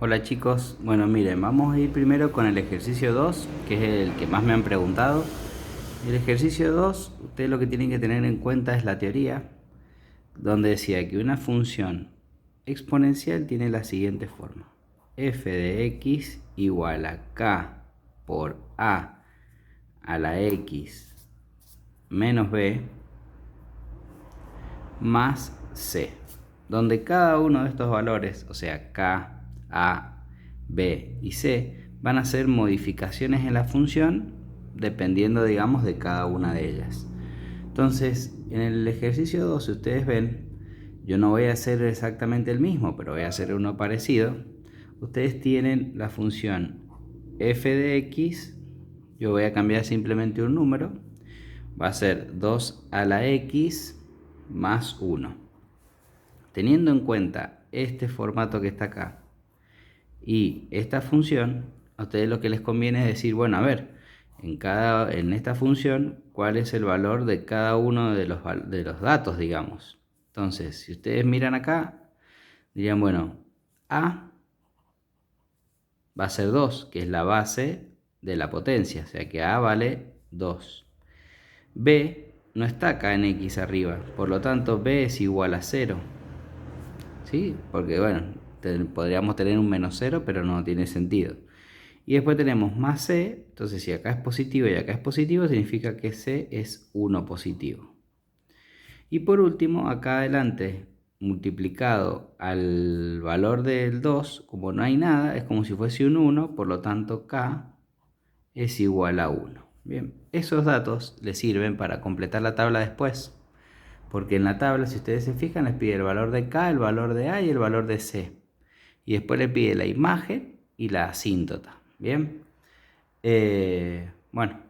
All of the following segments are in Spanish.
Hola chicos, bueno miren, vamos a ir primero con el ejercicio 2, que es el que más me han preguntado. El ejercicio 2, ustedes lo que tienen que tener en cuenta es la teoría, donde decía que una función exponencial tiene la siguiente forma: f de x igual a k por a la x menos b más c, donde cada uno de estos valores, o sea k, a, b y c, van a ser modificaciones en la función dependiendo, digamos, de cada una de ellas. Entonces, en el ejercicio 2, si ustedes ven, yo no voy a hacer exactamente el mismo, pero voy a hacer uno parecido. Ustedes tienen la función f de x, yo voy a cambiar simplemente un número, va a ser 2 a la x más 1. Teniendo en cuenta este formato que está acá y esta función, a ustedes lo que les conviene es decir, bueno, a ver, en esta función, ¿cuál es el valor de cada uno de los datos, digamos? Entonces, si ustedes miran acá, dirían, bueno, a va a ser 2, que es la base de la potencia, o sea que a vale 2. B no está acá en x arriba, por lo tanto b es igual a 0. ¿Sí? Porque bueno, podríamos tener un menos 0, pero no tiene sentido. Y después tenemos más c, entonces si acá es positivo y acá es positivo, significa que c es 1 positivo. Y por último, acá adelante, multiplicado al valor del 2, como no hay nada, es como si fuese un 1, por lo tanto k es igual a 1. Bien, esos datos les sirven para completar la tabla después. Porque en la tabla, si ustedes se fijan, les pide el valor de K, el valor de A y el valor de C. Y después le pide la imagen y la asíntota. Bien. Bueno,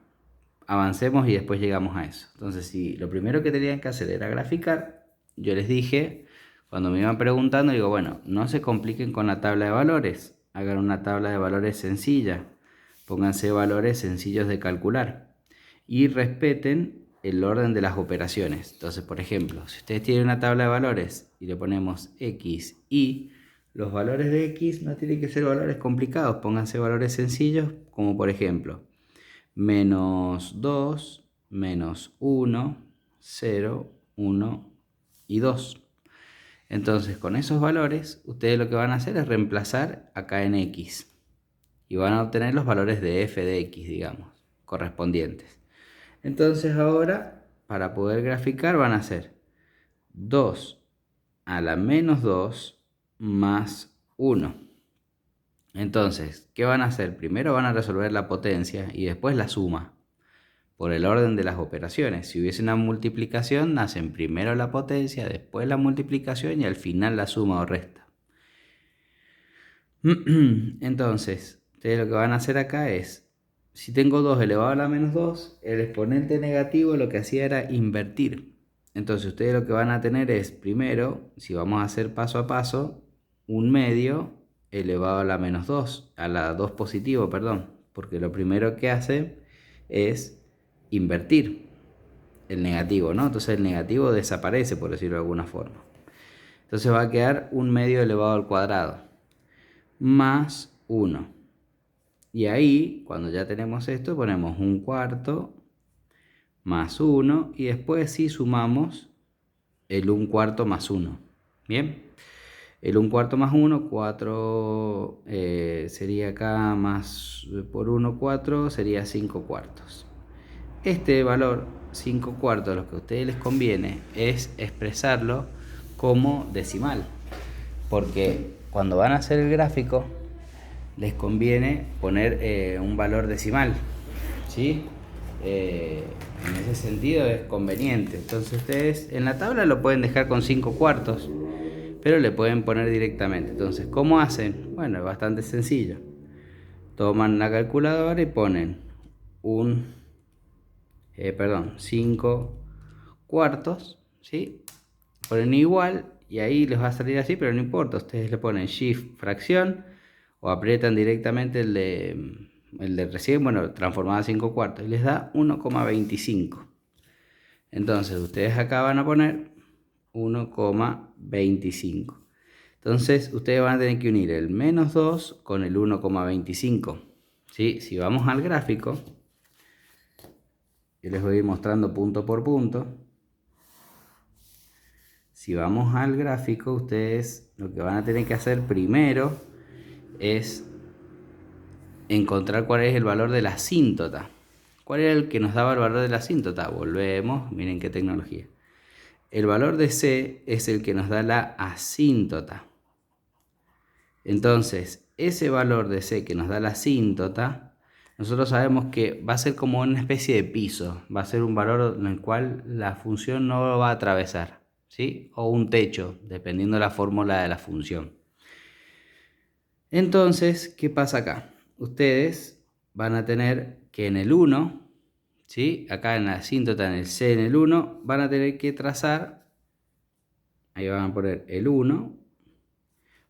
avancemos y después llegamos a eso. Entonces, si lo primero que tenían que hacer era graficar, yo les dije, cuando me iban preguntando, digo, bueno, no se compliquen con la tabla de valores. Hagan una tabla de valores sencilla. Pónganse valores sencillos de calcular. Y respeten el orden de las operaciones. Entonces, por ejemplo, si ustedes tienen una tabla de valores y le ponemos x, y, los valores de x no tienen que ser valores complicados, pónganse valores sencillos, como por ejemplo, menos 2, menos 1, 0, 1 y 2. Entonces, con esos valores, ustedes lo que van a hacer es reemplazar acá en x. Y van a obtener los valores de f de x, digamos, correspondientes. Entonces ahora, para poder graficar, van a ser 2 a la menos 2 más 1. Entonces, ¿qué van a hacer? Primero van a resolver la potencia y después la suma, por el orden de las operaciones. Si hubiese una multiplicación, hacen primero la potencia, después la multiplicación y al final la suma o resta. Entonces, ustedes lo que van a hacer acá es, si tengo 2 elevado a la menos 2, el exponente negativo lo que hacía era invertir. Entonces ustedes lo que van a tener es, primero, si vamos a hacer paso a paso, un medio elevado a la menos 2, a la 2 positivo, perdón, porque lo primero que hace es invertir el negativo, ¿no? Entonces el negativo desaparece, por decirlo de alguna forma. Entonces va a quedar un medio elevado al cuadrado más 1. Y ahí, cuando ya tenemos esto, ponemos un cuarto más 1 y después sí sumamos el 1 cuarto más 1. Bien, el 1 cuarto más 1, 4 sería acá, más por 1, 4, sería 5 cuartos. Este valor, 5 cuartos, lo que a ustedes les conviene es expresarlo como decimal. Porque cuando van a hacer el gráfico, les conviene poner un valor decimal, ¿sí? En ese sentido es conveniente. Entonces ustedes en la tabla lo pueden dejar con 5 cuartos, pero le pueden poner directamente. Entonces, ¿cómo hacen? Bueno, es bastante sencillo. Toman la calculadora y ponen 5 cuartos, ¿sí? Ponen igual y ahí les va a salir así, pero no importa. Ustedes le ponen shift fracción o aprietan directamente el de recién, bueno, transformado a 5 cuartos y les da 1,25. Entonces ustedes acá van a poner 1,25. Entonces ustedes van a tener que unir el menos 2 con el 1,25. ¿Sí? Si vamos al gráfico, yo les voy a ir mostrando punto por punto. Si vamos al gráfico, ustedes lo que van a tener que hacer primero es encontrar cuál es el valor de la asíntota. ¿Cuál era el que nos daba el valor de la asíntota? Volvemos, miren qué tecnología. El valor de C es el que nos da la asíntota. Entonces, ese valor de C que nos da la asíntota, nosotros sabemos que va a ser como una especie de piso. Va a ser un valor en el cual la función no lo va a atravesar, ¿sí? O un techo, dependiendo de la fórmula de la función. Entonces, ¿qué pasa acá? Ustedes van a tener que en el 1, ¿sí? Acá en la asíntota, en el C, en el 1, van a tener que trazar, ahí van a poner el 1,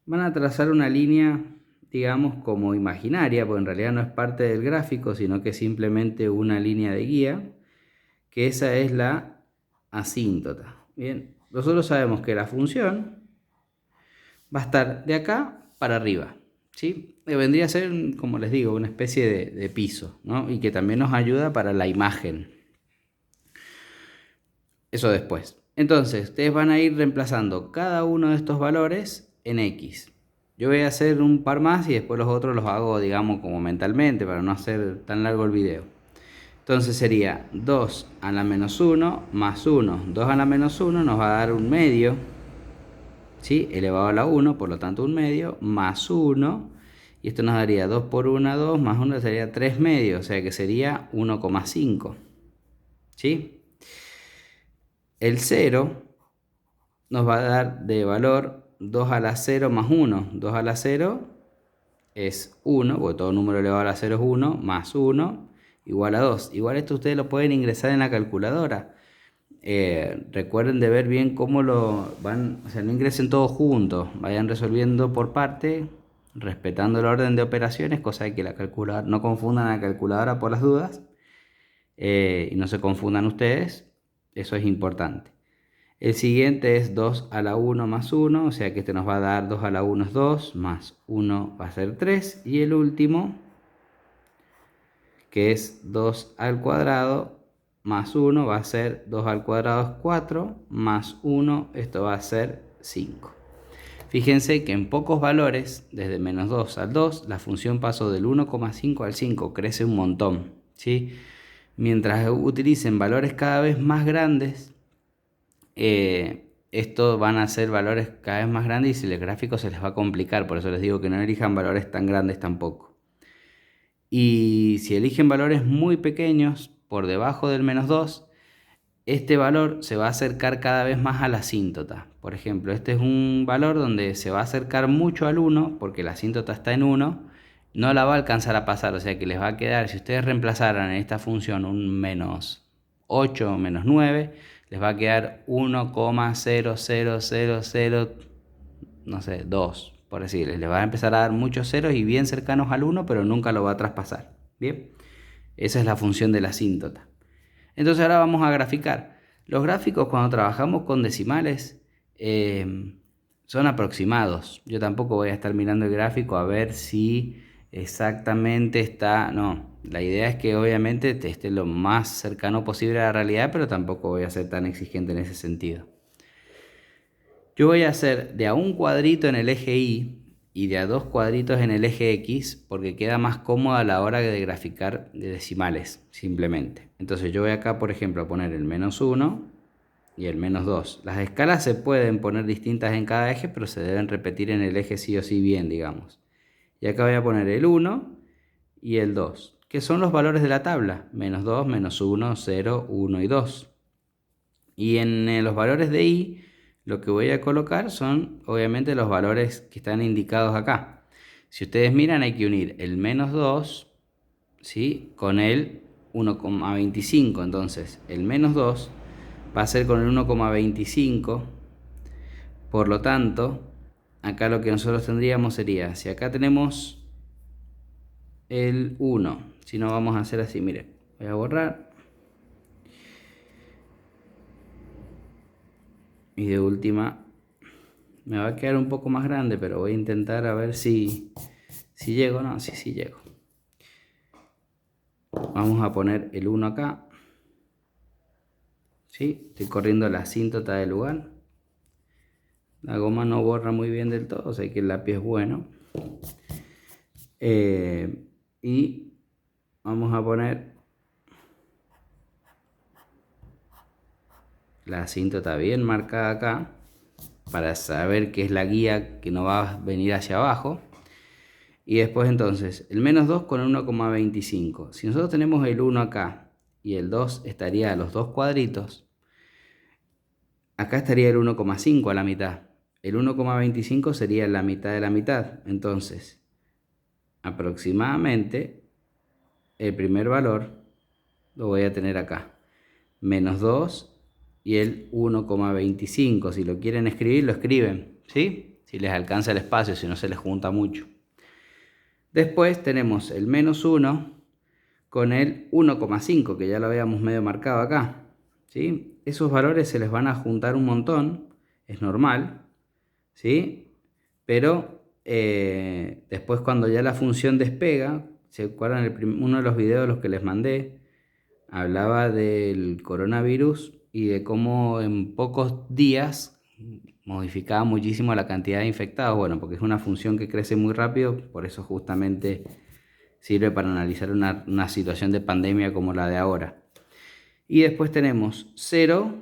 van a trazar una línea, digamos, como imaginaria, porque en realidad no es parte del gráfico, sino que es simplemente una línea de guía, que esa es la asíntota. Bien, nosotros sabemos que la función va a estar de acá para arriba, ¿sí? Vendría a ser, como les digo, una especie de piso, ¿no? Y que también nos ayuda para la imagen. Eso después. Entonces, ustedes van a ir reemplazando cada uno de estos valores en X. Yo voy a hacer un par más y después los otros los hago, digamos, como mentalmente, para no hacer tan largo el video. Entonces sería 2 a la menos 1 más 1. 2 a la menos 1 nos va a dar un medio, ¿sí? Elevado a la 1, por lo tanto un medio, más 1. Y esto nos daría 2 por 1, 2, más 1 sería 3 medios, o sea que sería 1,5. ¿Sí? El 0 nos va a dar de valor 2 a la 0 más 1. 2 a la 0 es 1, porque todo número elevado a la 0 es 1, más 1, igual a 2. Igual esto ustedes lo pueden ingresar en la calculadora. Recuerden de ver bien cómo lo van, o sea, no ingresen todos juntos, vayan resolviendo por parte, respetando el orden de operaciones, cosa de que la calculadora, no confundan a la calculadora por las dudas, y no se confundan ustedes, eso es importante. El siguiente es 2 a la 1 más 1, o sea que este nos va a dar 2 a la 1 es 2, más 1 va a ser 3. Y el último, que es 2 al cuadrado más 1, va a ser 2 al cuadrado es 4, más 1, esto va a ser 5. Fíjense que en pocos valores, desde menos 2 al 2, la función pasó del 1,5 al 5, crece un montón, ¿sí? Mientras utilicen valores cada vez más grandes, estos van a ser valores cada vez más grandes y si el gráfico se les va a complicar, por eso les digo que no elijan valores tan grandes tampoco. Y si eligen valores muy pequeños, por debajo del menos 2, este valor se va a acercar cada vez más a la asíntota. Por ejemplo, este es un valor donde se va a acercar mucho al 1, porque la asíntota está en 1, no la va a alcanzar a pasar, o sea que les va a quedar, si ustedes reemplazaran en esta función un menos 8 o menos 9, les va a quedar 1,0000, no sé, 2, por decirles. Les va a empezar a dar muchos ceros y bien cercanos al 1, pero nunca lo va a traspasar. Bien, esa es la función de la asíntota. Entonces ahora vamos a graficar. Los gráficos cuando trabajamos con decimales son aproximados. Yo tampoco voy a estar mirando el gráfico a ver si exactamente está... No, la idea es que obviamente esté lo más cercano posible a la realidad, pero tampoco voy a ser tan exigente en ese sentido. Yo voy a hacer de a un cuadrito en el eje Y y de a dos cuadritos en el eje X porque queda más cómodo a la hora de graficar de decimales, simplemente. Entonces yo voy acá, por ejemplo, a poner el menos 1 y el menos 2. Las escalas se pueden poner distintas en cada eje, pero se deben repetir en el eje sí o sí bien, digamos. Y acá voy a poner el 1 y el 2, que son los valores de la tabla. Menos 2, menos 1, 0, 1 y 2. Y en los valores de Y, lo que voy a colocar son obviamente los valores que están indicados acá. Si ustedes miran, hay que unir el menos 2, ¿sí?, con el 1,25. Entonces, el menos 2 va a ser con el 1,25. Por lo tanto, acá lo que nosotros tendríamos sería, si acá tenemos el 1, si no vamos a hacer así, miren, voy a borrar. Y de última Me va a quedar un poco más grande, pero voy a intentar a ver si llego. No, sí llego. Vamos a poner el 1 acá. ¿Sí? Estoy corriendo la asíntota del lugar. La goma no borra muy bien del todo, o sea que el lápiz es bueno. Y vamos a poner la asíntota bien marcada acá para saber que es la guía que no va a venir hacia abajo. Y después entonces el menos 2 con 1,25. Si nosotros tenemos el 1 acá y el 2 estaría a los dos cuadritos, acá estaría el 1,5 a la mitad. El 1,25 sería la mitad de la mitad. Entonces, aproximadamente el primer valor lo voy a tener acá. Menos 2 y el 1,25. Si lo quieren escribir, lo escriben, ¿sí? Si les alcanza el espacio, si no se les junta mucho. Después tenemos el menos 1 con el 1,5, que ya lo habíamos medio marcado acá, ¿sí? Esos valores se les van a juntar un montón, es normal, ¿sí? Pero después cuando ya la función despega, ¿se acuerdan? Uno de los videos los que les mandé hablaba del coronavirus y de cómo en pocos días modificaba muchísimo la cantidad de infectados. Bueno, porque es una función que crece muy rápido, por eso justamente sirve para analizar una situación de pandemia como la de ahora. Y después tenemos 0.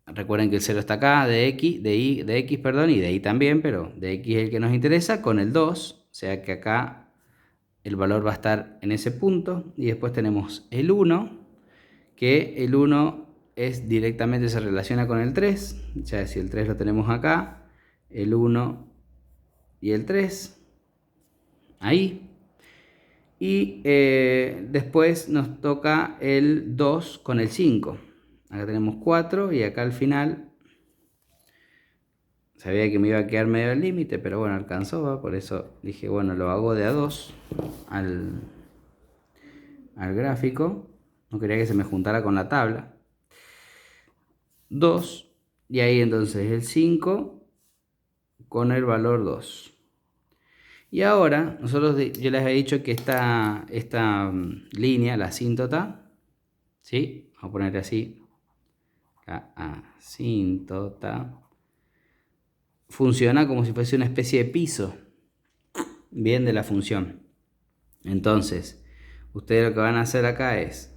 Recuerden que el 0 está acá, de x, perdón, y de y también, pero de x es el que nos interesa, con el 2, o sea que acá el valor va a estar en ese punto. Y después tenemos el 1, que el 1 directamente se relaciona con el 3, o sea, si el 3 lo tenemos acá, el 1 y el 3, ahí. Y después nos toca el 2 con el 5. Acá tenemos 4 y acá al final sabía que me iba a quedar medio al límite, pero bueno, alcanzó, ¿va? Por eso dije, bueno, lo hago de a 2 al gráfico. No quería que se me juntara con la tabla. 2, y ahí entonces el 5 con el valor 2. Y ahora, yo les he dicho que esta línea, la asíntota, ¿sí? Vamos a poner así, la asíntota, funciona como si fuese una especie de piso, bien, de la función. Entonces, ustedes lo que van a hacer acá es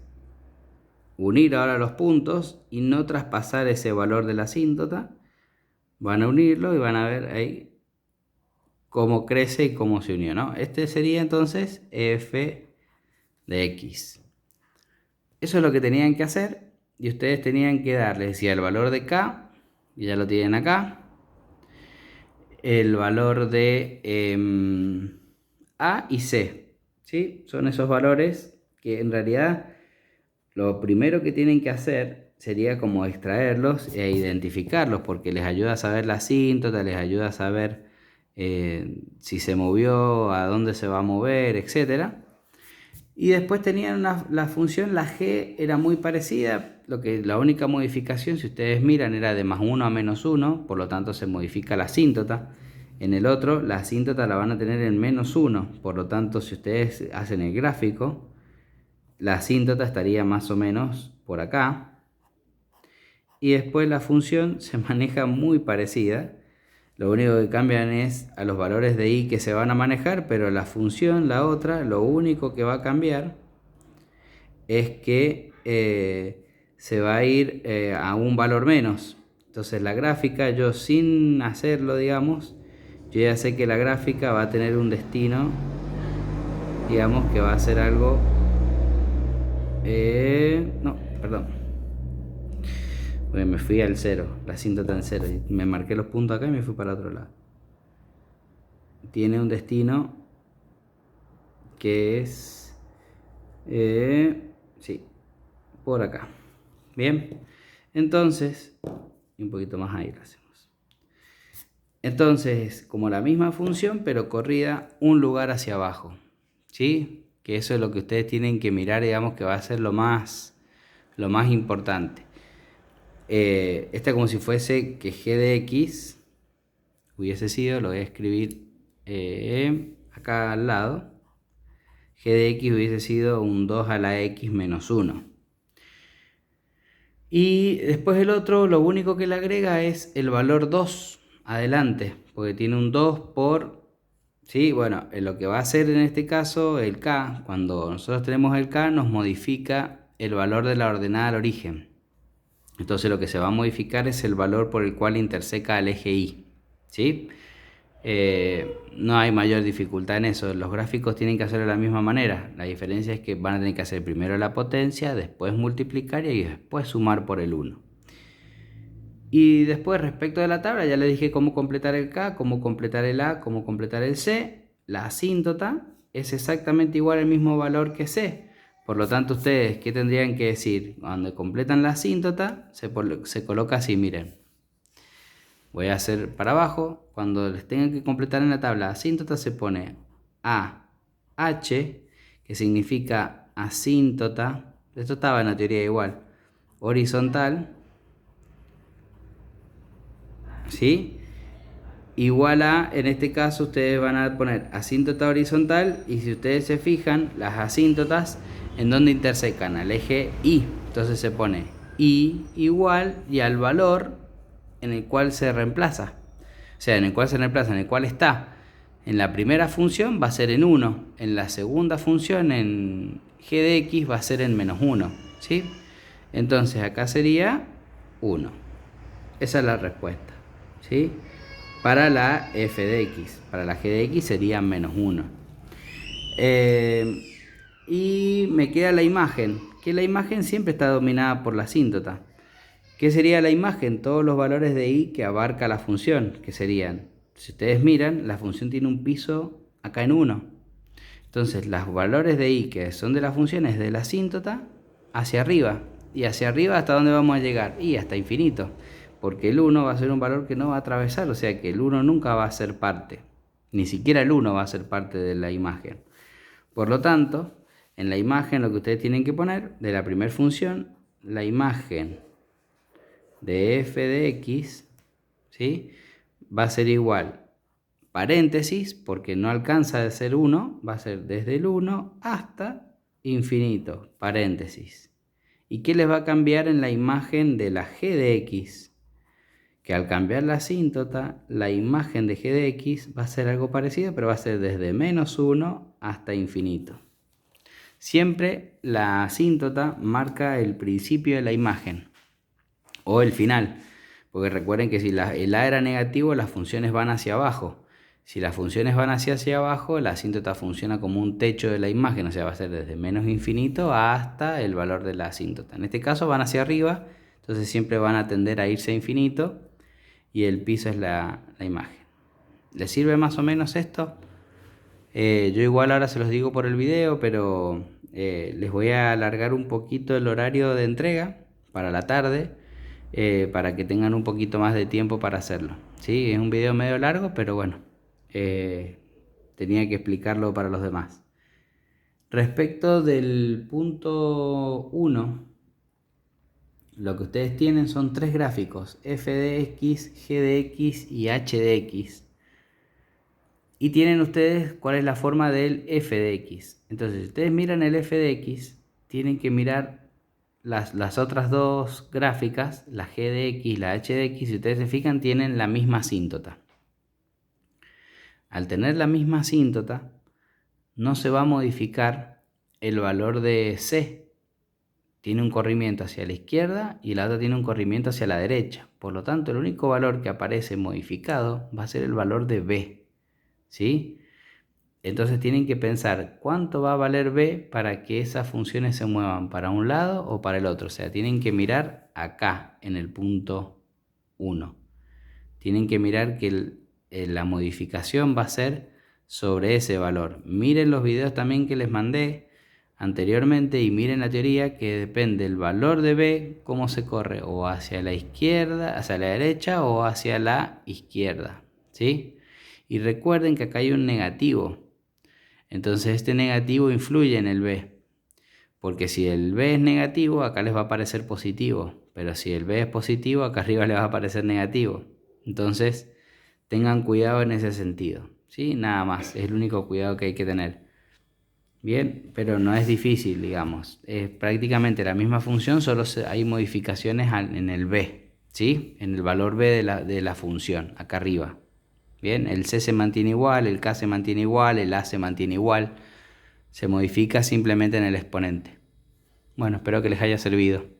unir ahora los puntos y no traspasar ese valor de la asíntota. Van a unirlo y van a ver ahí cómo crece y cómo se unió, ¿no? Este sería entonces f de x. Eso es lo que tenían que hacer y ustedes tenían que darle, decía, el valor de k, y ya lo tienen acá, el valor de a y c, ¿sí? Son esos valores que en realidad lo primero que tienen que hacer sería como extraerlos e identificarlos, porque les ayuda a saber la asíntota, les ayuda a saber si se movió, a dónde se va a mover, etcétera. Y después tenían la función, la g era muy parecida, la única modificación, si ustedes miran, era de más 1 a menos 1, por lo tanto se modifica la asíntota. En el otro, la asíntota la van a tener en menos 1, por lo tanto, si ustedes hacen el gráfico, la asíntota estaría más o menos por acá. Y después la función se maneja muy parecida. Lo único que cambian es a los valores de y que se van a manejar, pero la función, la otra, lo único que va a cambiar es que se va a ir a un valor menos. Entonces la gráfica, yo sin hacerlo, digamos, yo ya sé que la gráfica va a tener un destino, digamos, que va a ser algo... no, perdón. Me fui al 0, la asíntota en 0. Me marqué los puntos acá y me fui para otro lado. Tiene un destino que es... sí, por acá. Bien, entonces, y un poquito más ahí lo hacemos. Entonces, como la misma función, pero corrida un lugar hacia abajo, ¿sí? Que eso es lo que ustedes tienen que mirar, digamos, que va a ser lo más importante. Esta como si fuese que g de x, hubiese sido, lo voy a escribir acá al lado, g de x hubiese sido un 2 a la x menos 1. Y después el otro, lo único que le agrega es el valor 2 adelante, porque tiene un 2 por... Sí, bueno, lo que va a hacer en este caso el k, cuando nosotros tenemos el k, nos modifica el valor de la ordenada al origen. Entonces lo que se va a modificar es el valor por el cual interseca el eje y. ¿Sí? No hay mayor dificultad en eso. Los gráficos tienen que hacerlo de la misma manera. La diferencia es que van a tener que hacer primero la potencia, después multiplicar y después sumar por el 1. Y después, respecto de la tabla, ya le dije cómo completar el K, cómo completar el A, cómo completar el C. La asíntota es exactamente igual al mismo valor que C. Por lo tanto, ustedes, ¿qué tendrían que decir? Cuando completan la asíntota, se coloca así, miren. Voy a hacer para abajo. Cuando les tengan que completar en la tabla asíntota, se pone AH, que significa asíntota. Esto estaba en la teoría igual. Horizontal. ¿Sí? Igual a, en este caso ustedes van a poner asíntota horizontal, y si ustedes se fijan, las asíntotas en donde intersecan al eje y, entonces se pone y igual y al valor en el cual se reemplaza, o sea, en el cual está. En la primera función va a ser en 1, en la segunda función en g de x va a ser en menos 1, ¿sí? Entonces acá sería 1. Esa es la respuesta, ¿sí? Para la f de x, para la g de x sería menos 1. Y me queda la imagen, que la imagen siempre está dominada por la asíntota. ¿Qué sería la imagen? Todos los valores de y que abarca la función, que serían, si ustedes miran, la función tiene un piso acá en 1. Entonces, los valores de y que son de la función es de la asíntota hacia arriba. ¿Y hacia arriba hasta dónde vamos a llegar? Y hasta infinito. Porque el 1 va a ser un valor que no va a atravesar, o sea que el 1 nunca va a ser parte. Ni siquiera el 1 va a ser parte de la imagen. Por lo tanto, en la imagen lo que ustedes tienen que poner de la primera función, la imagen de f de x, ¿sí? Va a ser igual, paréntesis, porque no alcanza de ser 1, va a ser desde el 1 hasta infinito, paréntesis. ¿Y qué les va a cambiar en la imagen de la g de x? Que al cambiar la asíntota, la imagen de g de x va a ser algo parecido, pero va a ser desde menos 1 hasta infinito. Siempre la asíntota marca el principio de la imagen o el final, porque recuerden que si el a era negativo, las funciones van hacia abajo. Si las funciones van hacia abajo, la asíntota funciona como un techo de la imagen, o sea, va a ser desde menos infinito hasta el valor de la asíntota. En este caso van hacia arriba, entonces siempre van a tender a irse a infinito y el piso es la imagen. ¿Les sirve más o menos esto? Yo igual ahora se los digo por el video, pero les voy a alargar un poquito el horario de entrega para la tarde, para que tengan un poquito más de tiempo para hacerlo. ¿Sí? Es un video medio largo, pero bueno, tenía que explicarlo para los demás. Respecto del punto 1, lo que ustedes tienen son tres gráficos, f de x, g de x y h de x. Y tienen ustedes cuál es la forma del f de x. Entonces, si ustedes miran el f de x, tienen que mirar las otras dos gráficas, la g de x y la h de x. Si ustedes se fijan, tienen la misma asíntota. Al tener la misma asíntota, no se va a modificar el valor de c. Tiene un corrimiento hacia la izquierda y la otra tiene un corrimiento hacia la derecha. Por lo tanto, el único valor que aparece modificado va a ser el valor de b. ¿Sí? Entonces tienen que pensar cuánto va a valer b para que esas funciones se muevan para un lado o para el otro. O sea, tienen que mirar acá en el punto 1. Tienen que mirar que la modificación va a ser sobre ese valor. Miren los videos también que les mandé anteriormente y miren la teoría, que depende el valor de b, cómo se corre, o hacia la izquierda, hacia la derecha o hacia la izquierda, ¿sí? Y recuerden que acá hay un negativo. Entonces este negativo influye en el b. Porque si el b es negativo, acá les va a aparecer positivo. Pero si el b es positivo, acá arriba les va a aparecer negativo. Entonces Tengan cuidado en ese sentido, ¿sí? Nada más, es el único cuidado que hay que tener. Bien, pero no es difícil, digamos. Es prácticamente la misma función, solo hay modificaciones en el b, ¿sí? En el valor b de la función, acá arriba. Bien, el c se mantiene igual, el k se mantiene igual, el a se mantiene igual. Se modifica simplemente en el exponente. Bueno, espero que les haya servido.